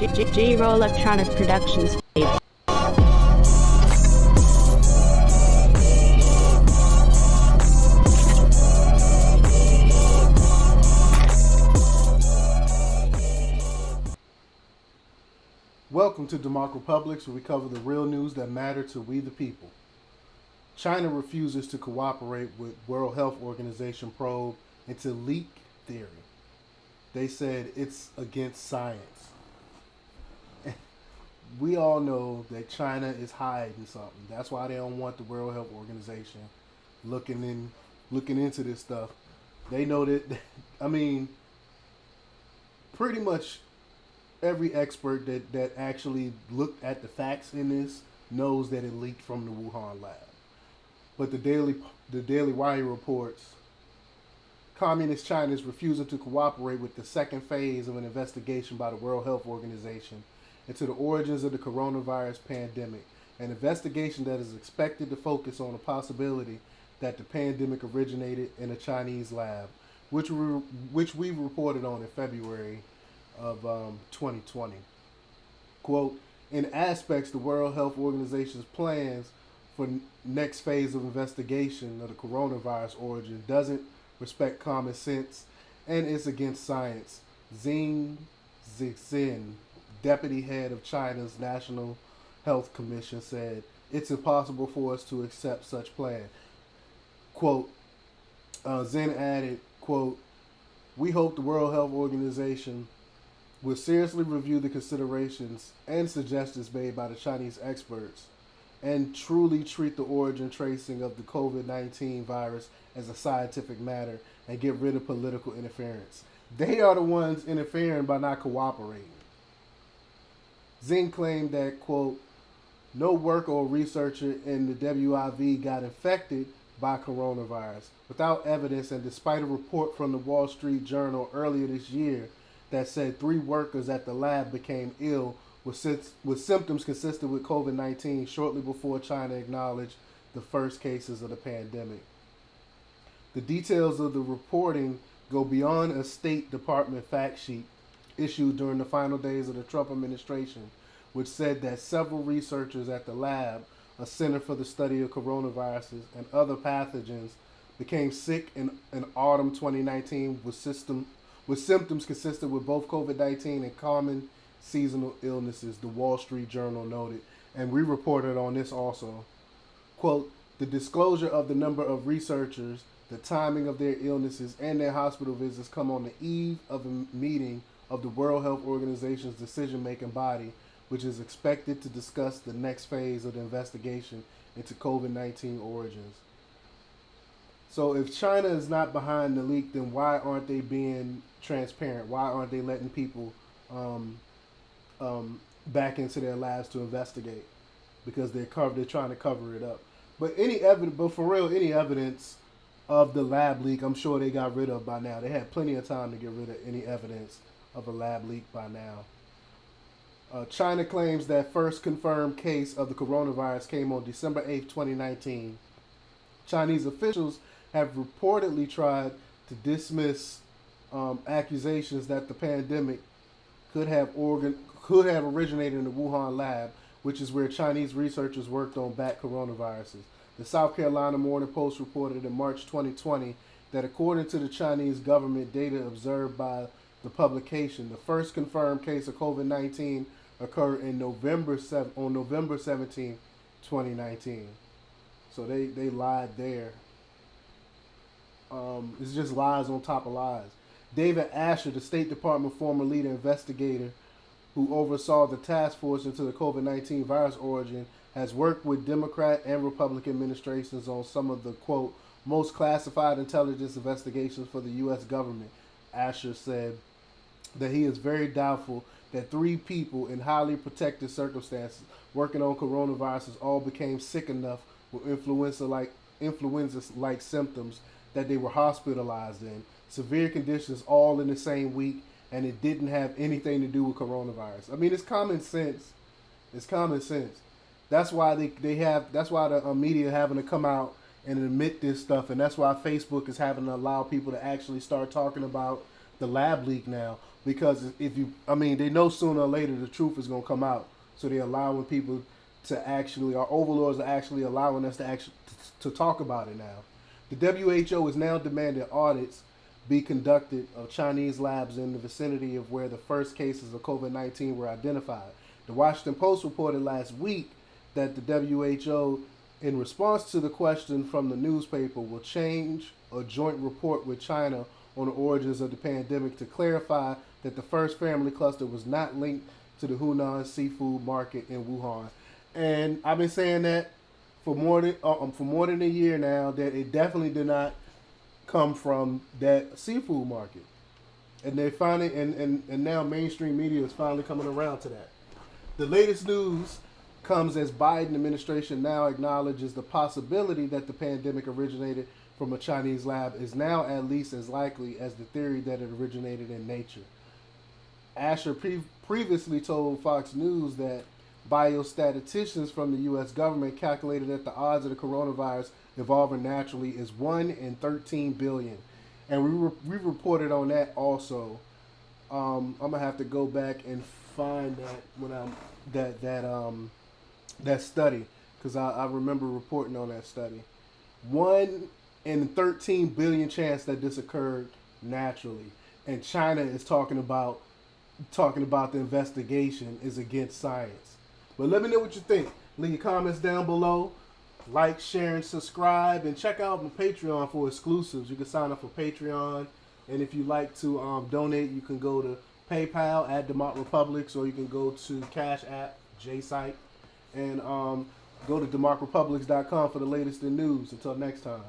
W.H.O Electronic Productions. Welcome to DEMOCREPUBLIX, where we cover the real news that matter to we the people. China refuses to cooperate with World Health Organization probe into leak theory. They said it's against science. We all know that China is hiding something. That's why they don't want the World Health Organization looking into this stuff. They know that, pretty much every expert that actually looked at the facts in this knows that it leaked from the Wuhan lab. But the Daily Wire reports Communist China is refusing to cooperate with the second phase of an investigation by the World Health Organization into the origins of the coronavirus pandemic, an investigation that is expected to focus on the possibility that the pandemic originated in a Chinese lab, which we reported on in February of 2020. Quote, in aspects, the World Health Organization's plans for next phase of investigation of the coronavirus origin doesn't respect common sense and is against science. Xing Zixin, deputy head of China's National Health Commission, said it's impossible for us to accept such plan. Quote, Zin added, quote, we hope the World Health Organization will seriously review the considerations and suggestions made by the Chinese experts and truly treat the origin tracing of the COVID-19 virus as a scientific matter and get rid of political interference. They are the ones interfering by not cooperating. Zing claimed that, quote, no worker or researcher in the WIV got infected by coronavirus without evidence, and despite a report from the Wall Street Journal earlier this year that said 3 workers at the lab became ill with symptoms consistent with COVID-19 shortly before China acknowledged the first cases of the pandemic. The details of the reporting go beyond a State Department fact sheet issued during the final days of the Trump administration, which said that several researchers at the lab, a center for the study of coronaviruses and other pathogens, became sick in autumn 2019 with symptoms consistent with both COVID-19 and common seasonal illnesses, the Wall Street Journal noted, and we reported on this also. Quote, the disclosure of the number of researchers, the timing of their illnesses, and their hospital visits come on the eve of a meeting of the World Health Organization's decision-making body, which is expected to discuss the next phase of the investigation into COVID-19 origins. So if China is not behind the leak, then why aren't they being transparent? Why aren't they letting people back into their labs to investigate? Because they're trying to cover it up. But any evidence of the lab leak, I'm sure they got rid of by now. They had plenty of time to get rid of any evidence of a lab leak by now. China claims that first confirmed case of the coronavirus came on December 8th, 2019. Chinese officials have reportedly tried to dismiss accusations that the pandemic could have originated in the Wuhan lab, which is where Chinese researchers worked on bat coronaviruses. The South Carolina Morning Post reported in March 2020 that according to the Chinese government data observed by the publication, the first confirmed case of COVID-19 occurred on November 17, 2019. So they lied there. It's just lies on top of lies. David Asher, the State Department former lead investigator who oversaw the task force into the COVID-19 virus origin, has worked with Democrat and Republican administrations on some of the, quote, most classified intelligence investigations for the U.S. government. Asher said that he is very doubtful that 3 people in highly protected circumstances working on coronaviruses all became sick enough with influenza-like symptoms that they were hospitalized in severe conditions all in the same week, and it didn't have anything to do with coronavirus. I mean, it's common sense. It's common sense. That's why that's why the media having to come out and admit this stuff, and that's why Facebook is having to allow people to actually start talking about the lab leak now. because if you, I mean, they know sooner or later the truth is gonna come out, so they're allowing people to actually, our overlords are actually allowing us to actually to talk about it now. The WHO is now demanding audits be conducted of Chinese labs in the vicinity of where the first cases of COVID-19 were identified. The Washington Post reported last week that the WHO, in response to the question from the newspaper, will change a joint report with China on the origins of the pandemic to clarify that the first family cluster was not linked to the Hunan seafood market in Wuhan. And I've been saying that for more than a year now, that it definitely did not come from that seafood market. And they finally, and now mainstream media is finally coming around to that. The latest news comes as Biden administration now acknowledges the possibility that the pandemic originated from a Chinese lab is now at least as likely as the theory that it originated in nature. Asher previously told Fox News that biostatisticians from the U.S. government calculated that the odds of the coronavirus evolving naturally is 1 in 13 billion. And we reported on that also. I'm gonna have to go back and find that when I'm that study, because I remember reporting on that study. 1 in 13 billion chance that this occurred naturally, and China is talking about the investigation is against science. But let me know what you think. Leave your comments down below. Like, share, and subscribe, and check out my Patreon for exclusives. You can sign up for Patreon, and if you like to donate, you can go to PayPal at DEMOCREPUBLIX, or you can go to Cash App, JSite, and go to DEMOCREPUBLIX.com for the latest in news. Until next time.